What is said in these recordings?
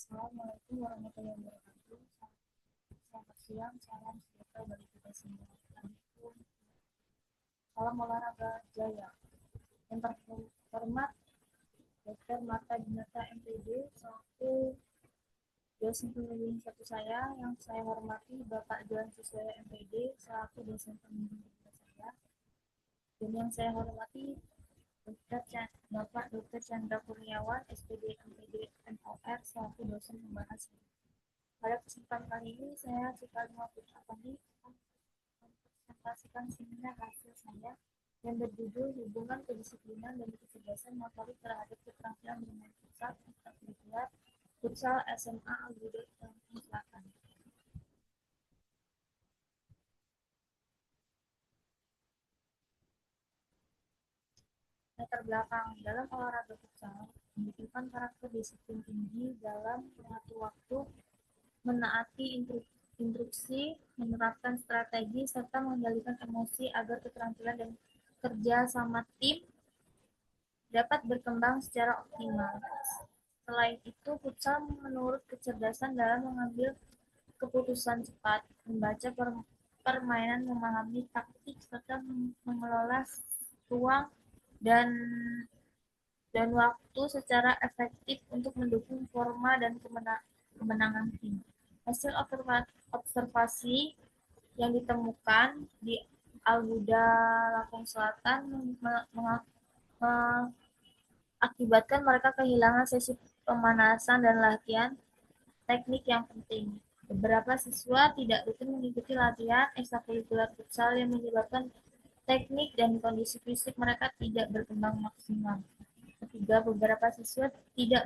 Assalamualaikum warahmatullahi wabarakatuh. Selamat siang, salam sejahtera bagi kita semua. Assalamualaikum. Salam olahraga jaya. Yang terhormat Dr. Marta Dinata MPD selaku dosen pembimbing satu saya, yang saya hormati Bapak Johan Suswaya MPD selaku dosen pembimbing kedua saya, dan yang saya hormati Bapak Dr. Chandra Kurniawan SPD MPD MOR selaku dosen pembahas. Pada kesempatan kali ini saya Cikal Putra Pandi mempresentasikan seminar hasil saya yang berjudul Hubungan Kedisiplinan dan Kecerdasan Motorik terhadap Keterampilan Bermain Futsal Ekstrakurikuler Futsal SMA Al-Huda Lampung Selatan. Latar belakang dalam olahraga futsal membutuhkan karakter disiplin tinggi dalam mengatur waktu, menaati instruksi, menerapkan strategi, serta mengendalikan emosi agar keterampilan dan kerja sama tim dapat berkembang secara optimal. Selain itu, futsal menurut kecerdasan dalam mengambil keputusan cepat, membaca permainan, memahami taktik, serta mengelola ruang dan waktu secara efektif untuk mendukung forma dan kemenangan tim. Hasil observasi yang ditemukan di Al-Huda Lampung Selatan mengakibatkan mereka kehilangan sesi pemanasan dan latihan teknik yang penting. Beberapa siswa tidak rutin mengikuti latihan ekstrakurikuler futsal yang menyebabkan teknik dan kondisi fisik mereka tidak berkembang maksimal. Ketiga, beberapa siswa tidak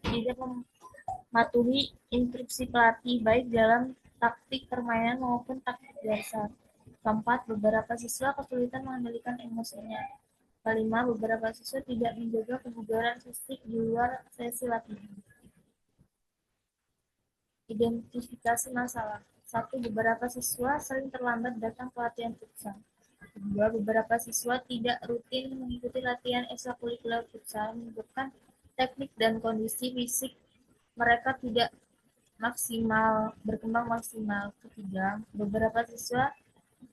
mematuhi instruksi pelatih baik dalam taktik permainan maupun taktik dasar. Keempat, beberapa siswa kesulitan mengendalikan emosinya. Kelima, beberapa siswa tidak menjaga kebugaran fisik di luar sesi latihan. Identifikasi masalah. 1. Beberapa siswa sering terlambat datang ke latihan futsal. 2. Beberapa siswa tidak rutin mengikuti latihan ekstrakurikuler futsal menyebabkan teknik dan kondisi fisik mereka tidak berkembang maksimal. Ketiga, beberapa siswa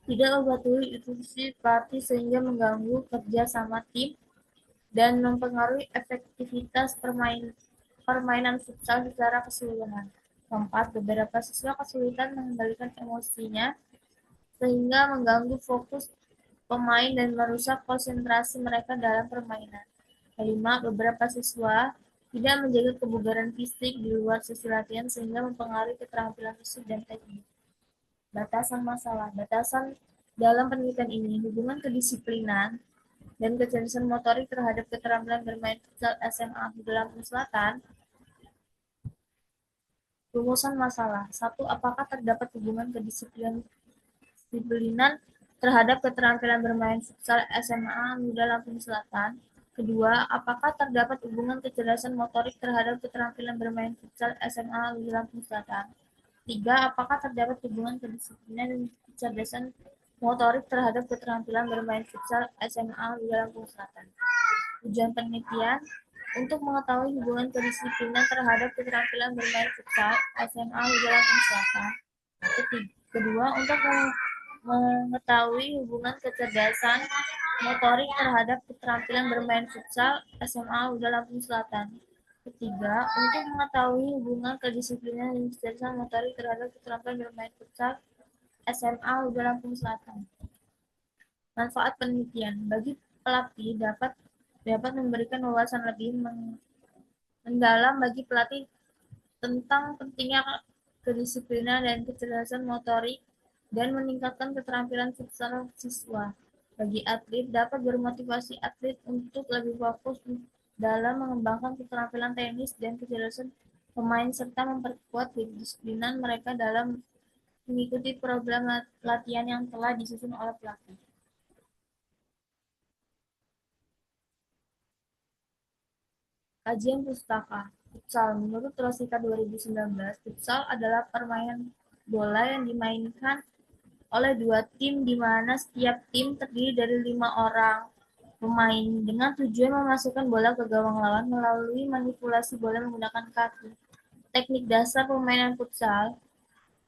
tidak mematuhi instruksi pelatih sehingga mengganggu kerja sama tim dan mempengaruhi efektivitas permainan futsal secara keseluruhan. Keempat, beberapa siswa kesulitan mengendalikan emosinya sehingga mengganggu fokus pemain dan merusak konsentrasi mereka dalam permainan. Kelima, beberapa siswa tidak menjaga kebugaran fisik di luar sesi latihan sehingga mempengaruhi keterampilan fisik dan teknik. Batasan masalah. Batasan dalam penelitian ini, hubungan kedisiplinan dan kecerdasan motorik terhadap keterampilan bermain futsal SMA di Lampung Selatan. Rumusan masalah. 1. Apakah terdapat hubungan kedisiplinan terhadap keterampilan bermain futsal SMA Muda Lampung Selatan? Kedua, apakah terdapat hubungan kecerdasan motorik terhadap keterampilan bermain futsal SMA Muda Lampung Selatan? 3. Apakah terdapat hubungan kedisiplinan dan kecerdasan motorik terhadap keterampilan bermain futsal SMA Muda Lampung Selatan? Tujuan penelitian untuk mengetahui hubungan kedisiplinan terhadap keterampilan bermain futsal SMA Muda Lampung Selatan. Kedua, untuk mengetahui hubungan kecerdasan motorik terhadap keterampilan bermain futsal SMA Muda Lampung Selatan. Ketiga, untuk mengetahui hubungan kedisiplinan dan kecerdasan motorik terhadap keterampilan bermain futsal SMA Muda Lampung Selatan. Manfaat penelitian bagi pelatih dapat memberikan wawasan lebih mendalam bagi pelatih tentang pentingnya kedisiplinan dan kecerdasan motorik dan meningkatkan keterampilan futsal siswa. Bagi atlet, dapat bermotivasi atlet untuk lebih fokus dalam mengembangkan keterampilan teknis dan kecerdasan pemain serta memperkuat kedisiplinan mereka dalam mengikuti program latihan yang telah disusun oleh pelatih. Kajian pustaka futsal. Menurut Rosika 2019, futsal adalah permainan bola yang dimainkan oleh dua tim di mana setiap tim terdiri dari 5 orang pemain dengan tujuan memasukkan bola ke gawang lawan melalui manipulasi bola menggunakan kaki. Teknik dasar permainan futsal.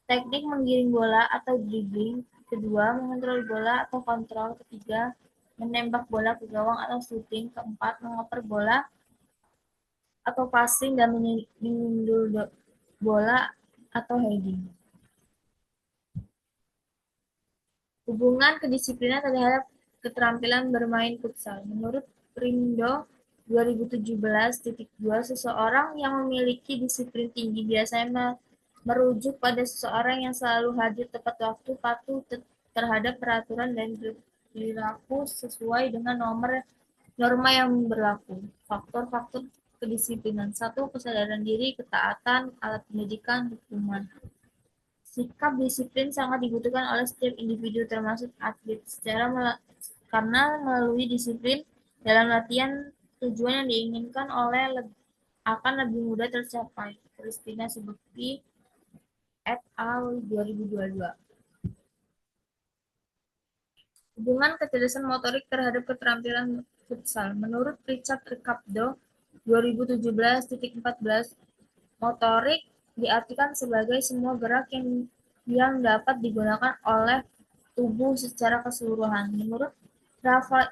Teknik menggiring bola atau dribbling. Kedua, mengontrol bola atau kontrol. Ketiga, menembak bola ke gawang atau shooting. Keempat, mengoper bola atau passing dan menyundul bola atau heading. Hubungan kedisiplinan terhadap keterampilan bermain futsal. Menurut Perindo 2017.2, seseorang yang memiliki disiplin tinggi biasanya merujuk pada seseorang yang selalu hadir tepat waktu, patuh terhadap peraturan, dan berperilaku sesuai dengan norma yang berlaku. Faktor-faktor kedisiplinan. Satu, kesadaran diri, ketaatan, alat pendidikan, hukuman. Sikap disiplin sangat dibutuhkan oleh setiap individu, termasuk atlet, karena melalui disiplin dalam latihan, tujuan yang diinginkan akan lebih mudah tercapai. Christina Subekti et al. 2022. Hubungan kecerdasan motorik terhadap keterampilan futsal. Menurut Richard Ricardo 2017.14, motorik diartikan sebagai semua gerak yang dapat digunakan oleh tubuh secara keseluruhan. Menurut Rafa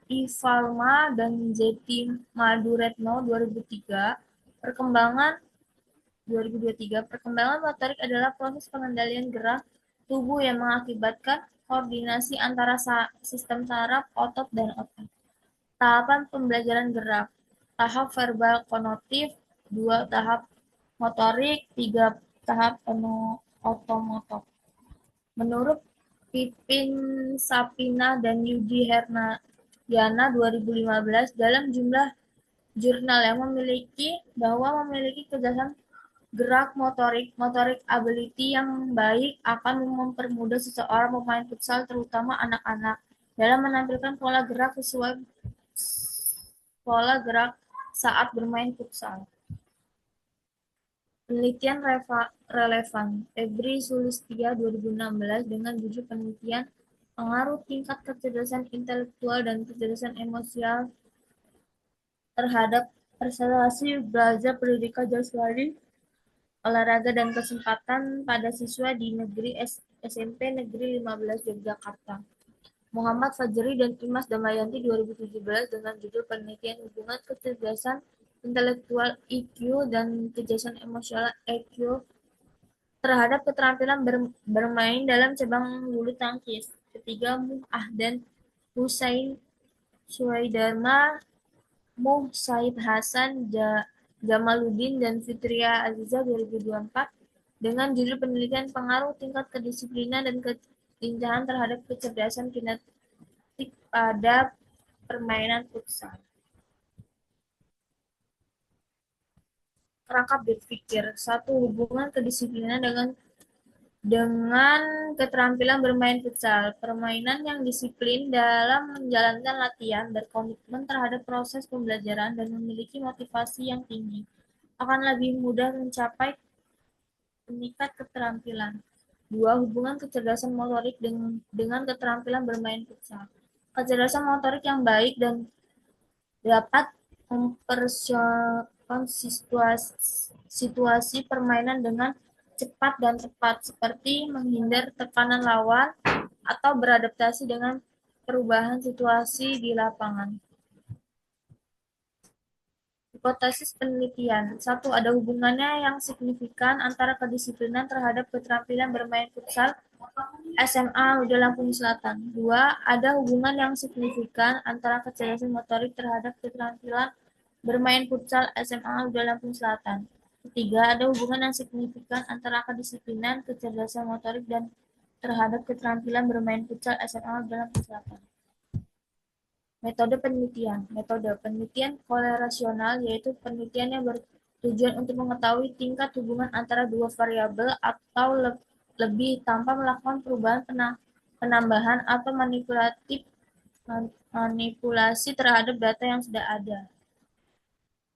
Ivalma dan Zeti Maduretno 2023, perkembangan motorik adalah proses pengendalian gerak tubuh yang mengakibatkan koordinasi antara sistem saraf, otot, dan otak. Tahapan pembelajaran gerak. Tahap verbal konotif, 2 tahap motorik, 3 tahap otomotor. Menurut Pipin Sapina dan Yudi Hernayana 2015, dalam jumlah jurnal yang memiliki kecerdasan gerak motorik ability yang baik akan mempermudah seseorang pemain futsal, terutama anak-anak, dalam menampilkan pola gerak saat bermain futsal. Penelitian relevan. Febri Sulistia 2016 dengan judul penelitian pengaruh tingkat kecerdasan intelektual dan kecerdasan emosional terhadap prestasi belajar pendidikan jasmani, olahraga, dan kesempatan pada siswa di SMP Negeri 15 Yogyakarta. Muhammad Fajri dan Imas Damayanti 2017 dengan judul penelitian hubungan kecerdasan intelektual (IQ) dan kecerdasan emosional (EQ) terhadap keterampilan bermain dalam cabang bulu tangkis. Ketiga, Mu'ah dan Husain Suhaidama, Said Hasan, Jamaluddin, dan Fitria Aziza 2024 dengan judul penelitian pengaruh tingkat kedisiplinan dan kelincahan terhadap kecerdasan kinetik pada permainan futsal. Kerangka berpikir. 1. Hubungan kedisiplinan dengan keterampilan bermain futsal. Permainan yang disiplin dalam menjalankan latihan, berkomitmen terhadap proses pembelajaran, dan memiliki motivasi yang tinggi akan lebih mudah mencapai tingkat keterampilan. 2. Hubungan kecerdasan motorik dengan keterampilan bermain futsal. Kecerdasan motorik yang baik dan dapat mempersiapkan situasi permainan dengan cepat dan tepat, seperti menghindar tekanan lawan atau beradaptasi dengan perubahan situasi di lapangan. Hipotesis penelitian. 1. Ada hubungannya yang signifikan antara kedisiplinan terhadap keterampilan bermain futsal SMA Uda Lampung Selatan. 2. Ada hubungan yang signifikan antara kecerdasan motorik terhadap keterampilan bermain futsal SMA Uda Lampung Selatan. 3. Ada hubungan yang signifikan antara kedisiplinan, kecerdasan motorik, dan terhadap keterampilan bermain futsal SMA Uda Lampung Selatan. Metode penelitian. Metode penelitian korelasional yaitu penelitian yang bertujuan untuk mengetahui tingkat hubungan antara dua variabel atau lebih tanpa melakukan perubahan, penambahan, atau manipulasi terhadap data yang sudah ada.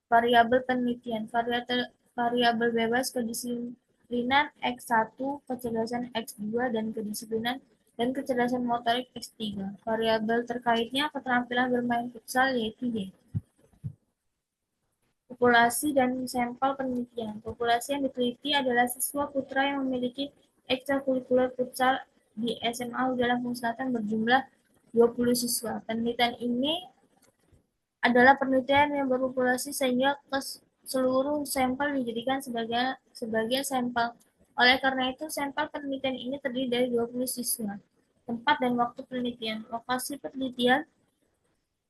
Variabel penelitian. Variabel bebas kedisiplinan X1, kecerdasan X2, dan kedisiplinan dan kecerdasan motorik X3. Variabel terkaitnya keterampilan bermain futsal yaitu Y. Populasi dan sampel penelitian. Populasi yang diteliti adalah siswa putra yang memiliki ekstrakurikuler futsal di SMA Huda Lampung Selatan berjumlah 20 siswa. Penelitian ini adalah penelitian yang berpopulasi sehingga seluruh sampel dijadikan sebagai sampel. Oleh karena itu, sampel penelitian ini terdiri dari 20 siswa. Tempat dan waktu penelitian. Lokasi penelitian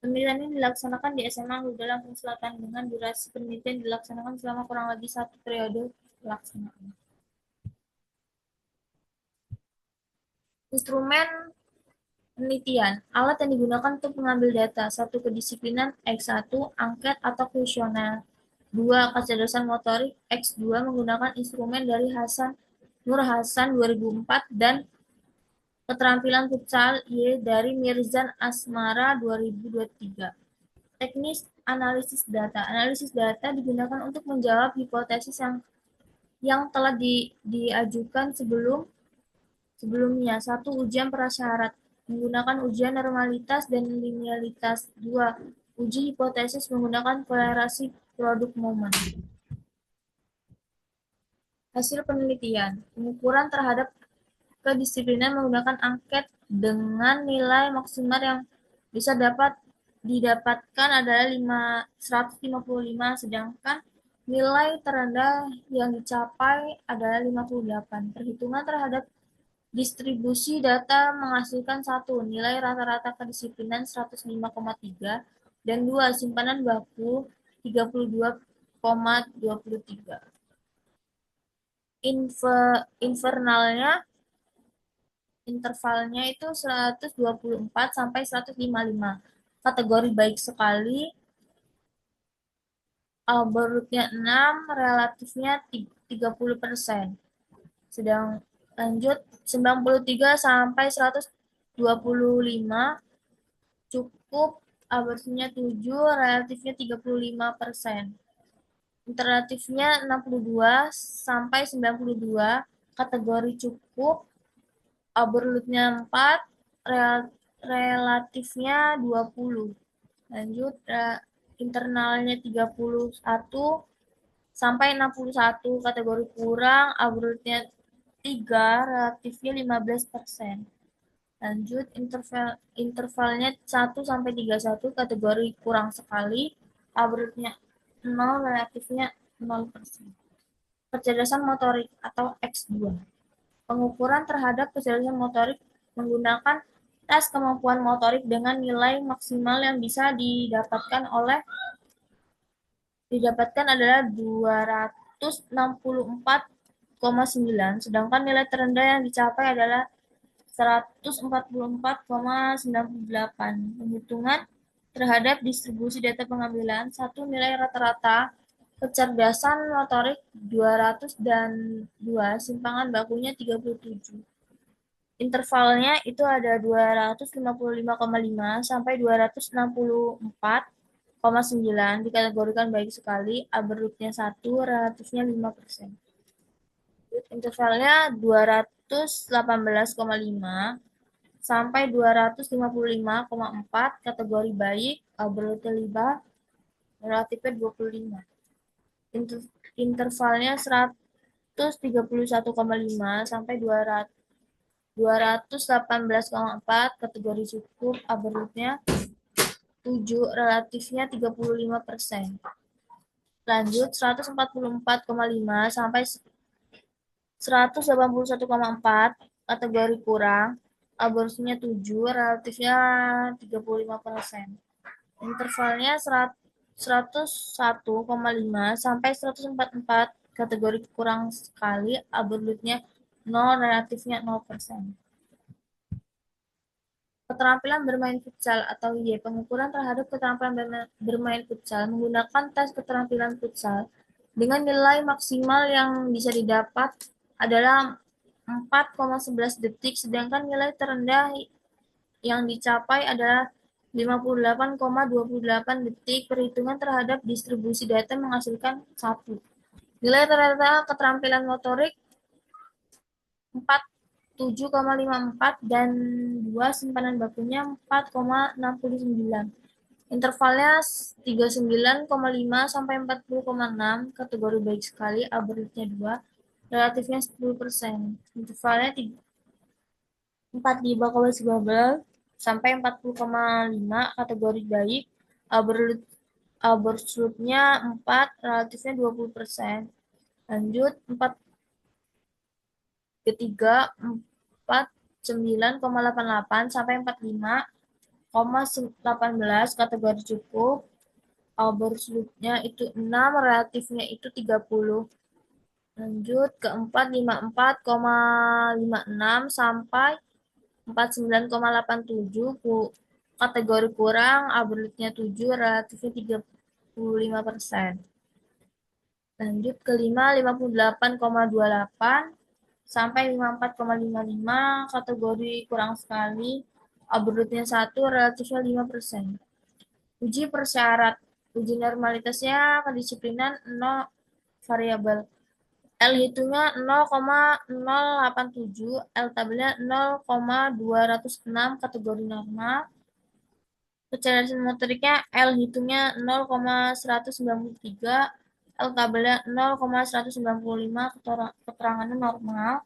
ini dilaksanakan di SMA Huda Lampung Selatan dengan durasi penelitian dilaksanakan selama kurang lebih 1 periode pelaksanaan. Instrumen penelitian, alat yang digunakan untuk mengambil data. 1. Kedisiplinan, X1, angket atau kuesioner. 2. Kecerdasan motorik, X2 menggunakan instrumen dari Nur Hasan 2004 dan keterampilan futsal Y dari Mirzan Asmara 2023. Teknis analisis data. Analisis data digunakan untuk menjawab hipotesis yang telah diajukan sebelumnya. 1. Ujian prasyarat menggunakan ujian normalitas dan linealitas. 2. Uji hipotesis menggunakan kolerasi produk momen. Hasil penelitian. Pengukuran terhadap kedisiplinan menggunakan angket dengan nilai maksimal yang bisa didapatkan adalah 155, sedangkan nilai terendah yang dicapai adalah 58. Perhitungan terhadap distribusi data menghasilkan 1. Nilai rata-rata kedisiplinan 105,3 dan 2. Simpanan baku 32,23. Intervalnya itu 124 sampai 155. Kategori baik sekali, algoritmnya 6, relatifnya 30%. Sedang lanjut 93 sampai 125 cukup, algoritmnya 7, relatifnya 35%. Alternatifnya 62 sampai 92, kategori cukup, algoritmnya 4, relatifnya 20. Lanjut, internalnya 31 sampai 61, kategori kurang, algoritmnya 3, relatifnya 15%. Lanjut, intervalnya 1 sampai 31, kategori kurang sekali, algoritmnya 0, relatifnya 0%. Kecerdasan motorik atau X2. Pengukuran terhadap kecerdasan motorik menggunakan tes kemampuan motorik dengan nilai maksimal yang bisa didapatkan adalah 264,9, sedangkan nilai terendah yang dicapai adalah 144,98. Penghitungan terhadap distribusi data pengambilan. 1. Nilai rata-rata kecerdasan motorik 200 dan 2. Simpangan bakunya 37. Intervalnya itu ada 255,5 sampai 264,9, dikategorikan baik sekali, algoritmnya 1, relatifnya 5%. Intervalnya 218,5 sampai 255,4, kategori baik, algoritma 5, relatifnya 25. Intervalnya 131,5 sampai 218,4, kategori cukup, algoritmnya 7, relatifnya 35%. Lanjut, 144,5 sampai 181,4, kategori kurang, algoritmnya 7, relatifnya 35%. Intervalnya 101,5 sampai 144, kategori kurang sekali, algoritmnya 0, relatifnya 0%. Keterampilan bermain futsal atau Y. Pengukuran terhadap keterampilan bermain futsal menggunakan tes keterampilan futsal dengan nilai maksimal yang bisa didapat adalah 4,11 detik, sedangkan nilai terendah yang dicapai adalah 58,28 detik. Perhitungan terhadap distribusi data menghasilkan 1. Nilai rata keterampilan motorik 47,54 dan 2. Simpanan bakunya 4,69. Intervalnya 39,5 sampai 40,6, kategori baik sekali, average-nya 2, relatifnya 10%. Intervalnya 45,19 sampai 40,5, kategori baik, absolute-nya 4, relatifnya 20%. Lanjut, ketiga 49,88 sampai 45,18, kategori cukup, absolute-nya itu 6, relatifnya itu 30. Lanjut, keempat 54,56 sampai 49,87, kategori kurang, absolute-nya 7, relatifnya 35%. Lanjut, kelima 58,28 sampai 54,55, kategori kurang sekali, absolute-nya 1, relatifnya 5%. Uji persyarat. Uji normalitasnya kedisiplinan 0 variabel. L hitungnya 0,087, L tabelnya 0,206, kategori normal. Kecerdasan motoriknya L hitungnya 0,193, L tabelnya 0,195, keterangannya normal.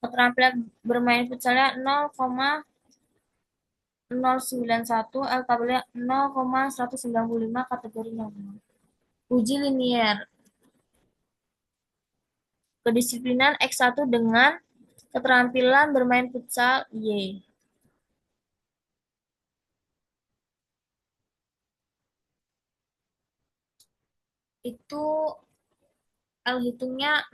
Keterampilan bermain futsalnya 0,091, L tabelnya 0,195, kategori normal. Uji linier. Kedisiplinan X1 dengan keterampilan bermain futsal Y. Itu L hitungnya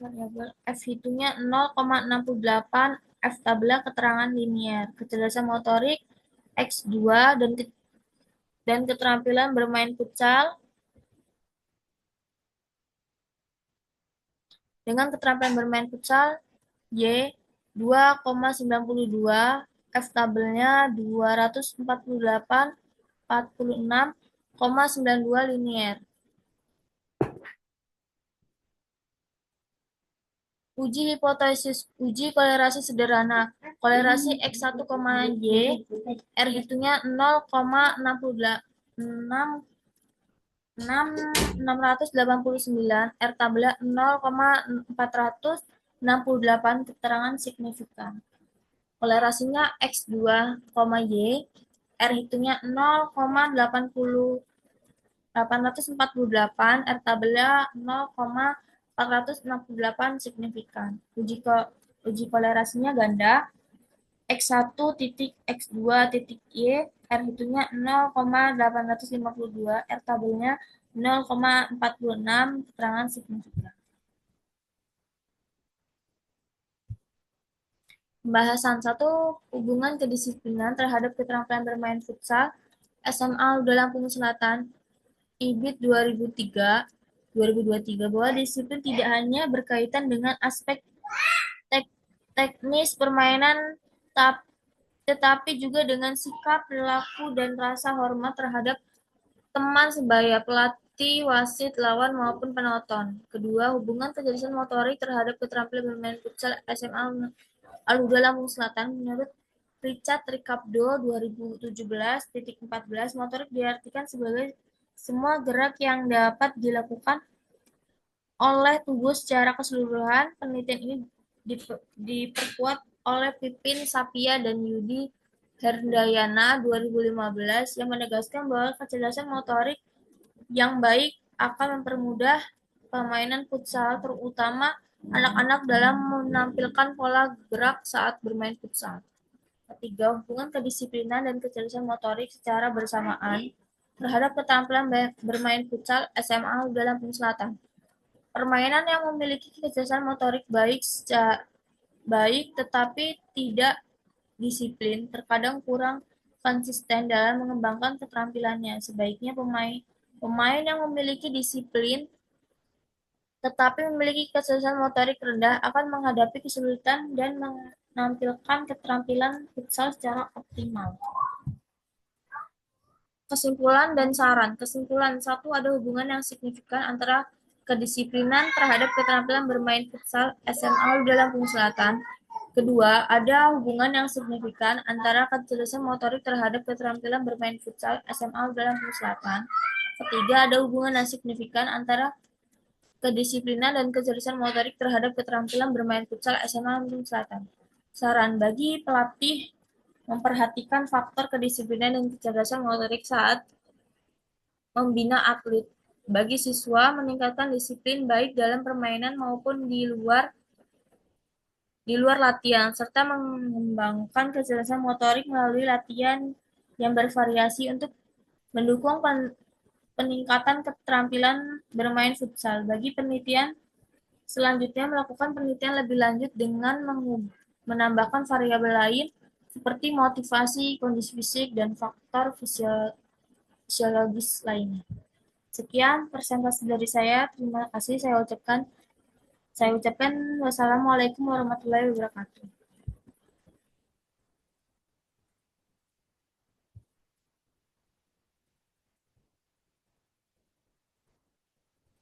variabel F hitungnya 0,68, F tabel keterangan linier. Kecerdasan motorik X2 dan keterampilan bermain futsal dengan keterampilan bermain futsal Y 2,92, F tabelnya 248,46,92 linier. Uji hipotesis. Uji kolerasi sederhana. Kolerasi X1, Y, R hitungnya 0,689, R tabelnya 0,468, keterangan signifikan. Kolerasinya X2, Y, R hitungnya 0,848, R tabelnya 0,468, signifikan. Uji kolerasinya ganda. X1 titik X2 titik Y, R hitungnya 0,852, R tabelnya 0,46, keterangan signifikan. Pembahasan 1, hubungan kedisiplinan terhadap keterampilan bermain futsal SMA Luda Lampung Selatan, IBIT 2023, bahwa disiplin tidak hanya berkaitan dengan aspek teknis permainan, tetapi juga dengan sikap, perilaku, dan rasa hormat terhadap teman sebaya, pelatih, wasit, lawan, maupun penonton. Kedua, hubungan kecerdasan motorik terhadap keterampilan bermain futsal SMA Al-Huda Lampung Selatan. Menurut Richard Ricabdo 2017.14, motorik diartikan sebagai semua gerak yang dapat dilakukan oleh tubuh secara keseluruhan. Penelitian ini diperkuat oleh Pipin Sapia dan Yudi Herdayana 2015 yang menegaskan bahwa kecerdasan motorik yang baik akan mempermudah permainan futsal, terutama anak-anak dalam menampilkan pola gerak saat bermain futsal. Ketiga, hubungan kedisiplinan dan kecerdasan motorik secara bersamaan terhadap keterampilan bermain futsal SMA Huda Lampung Selatan. Permainan yang memiliki kecerdasan motorik baik tetapi tidak disiplin terkadang kurang konsisten dalam mengembangkan keterampilannya. Sebaiknya pemain yang memiliki disiplin tetapi memiliki kecerdasan motorik rendah akan menghadapi kesulitan dan menampilkan keterampilan futsal secara optimal. Kesimpulan dan saran. Kesimpulan, satu, ada hubungan yang signifikan antara kedisiplinan terhadap keterampilan bermain futsal SMA Luda Lampung Selatan. Kedua, ada hubungan yang signifikan antara kecerdasan motorik terhadap keterampilan bermain futsal SMA Luda Lampung Selatan. Ketiga, ada hubungan yang signifikan antara kedisiplinan dan kecerdasan motorik terhadap keterampilan bermain futsal SMA Lampung Selatan. Saran bagi pelatih memperhatikan faktor kedisiplinan dan kecerdasan motorik saat membina atlet. Bagi siswa, meningkatkan disiplin baik dalam permainan maupun di luar latihan, serta mengembangkan kecerdasan motorik melalui latihan yang bervariasi untuk mendukung peningkatan keterampilan bermain futsal. Bagi penelitian selanjutnya, melakukan penelitian lebih lanjut dengan menambahkan variabel lain seperti motivasi, kondisi fisik, dan faktor fisiologis lainnya. Sekian presentasi dari saya. Terima kasih saya ucapkan. Wassalamualaikum warahmatullahi wabarakatuh.